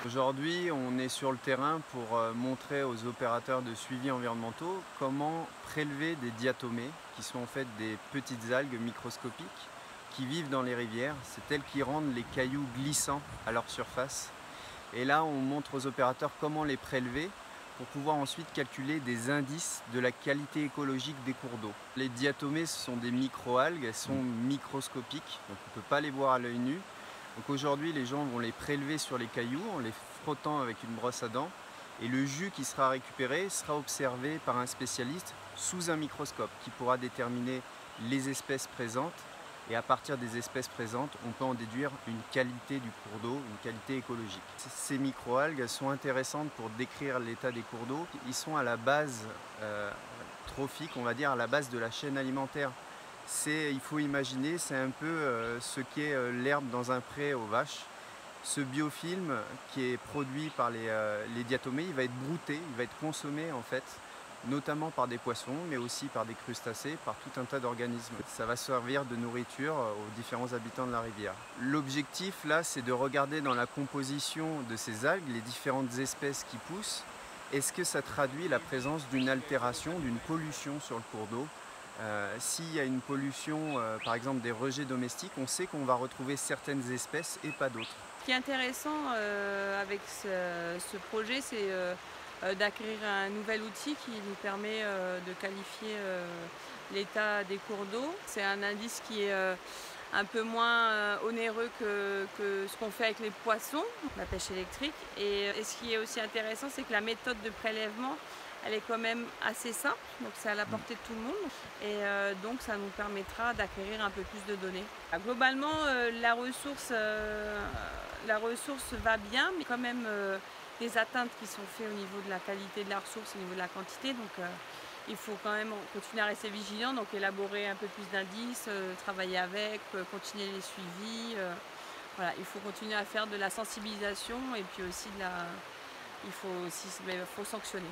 Aujourd'hui, on est sur le terrain pour montrer aux opérateurs de suivi environnementaux comment prélever des diatomées, qui sont en fait des petites algues microscopiques qui vivent dans les rivières. C'est elles qui rendent les cailloux glissants à leur surface. Et là, on montre aux opérateurs comment les prélever pour pouvoir ensuite calculer des indices de la qualité écologique des cours d'eau. Les diatomées, ce sont des microalgues, elles sont microscopiques, donc on ne peut pas les voir à l'œil nu. Donc aujourd'hui, les gens vont les prélever sur les cailloux en les frottant avec une brosse à dents. Et le jus qui sera récupéré sera observé par un spécialiste sous un microscope qui pourra déterminer les espèces présentes. Et à partir des espèces présentes, on peut en déduire une qualité du cours d'eau, une qualité écologique. Ces microalgues sont intéressantes pour décrire l'état des cours d'eau. Ils sont à la base trophique, on va dire, à la base de la chaîne alimentaire. Il faut imaginer, c'est un peu ce qu'est l'herbe dans un pré aux vaches. Ce biofilm qui est produit par les diatomées, il va être brouté, il va être consommé en fait, notamment par des poissons, mais aussi par des crustacés, par tout un tas d'organismes. Ça va servir de nourriture aux différents habitants de la rivière. L'objectif là, c'est de regarder dans la composition de ces algues, les différentes espèces qui poussent, est-ce que ça traduit la présence d'une altération, d'une pollution sur le cours d'eau. S'il y a une pollution, par exemple des rejets domestiques, on sait qu'on va retrouver certaines espèces et pas d'autres. Ce qui est intéressant avec ce projet, c'est d'acquérir un nouvel outil qui nous permet de qualifier l'état des cours d'eau. C'est un indice qui est un peu moins onéreux que ce qu'on fait avec les poissons, la pêche électrique. Et ce qui est aussi intéressant, c'est que la méthode de prélèvement, elle est quand même assez simple, donc c'est à la portée de tout le monde. Et donc ça nous permettra d'acquérir un peu plus de données. Globalement, la ressource va bien, mais quand même des atteintes qui sont faites au niveau de la qualité de la ressource, au niveau de la quantité. Donc il faut quand même continuer à rester vigilant, donc élaborer un peu plus d'indices, travailler avec, continuer les suivis. Voilà, il faut continuer à faire de la sensibilisation et puis aussi il faut sanctionner.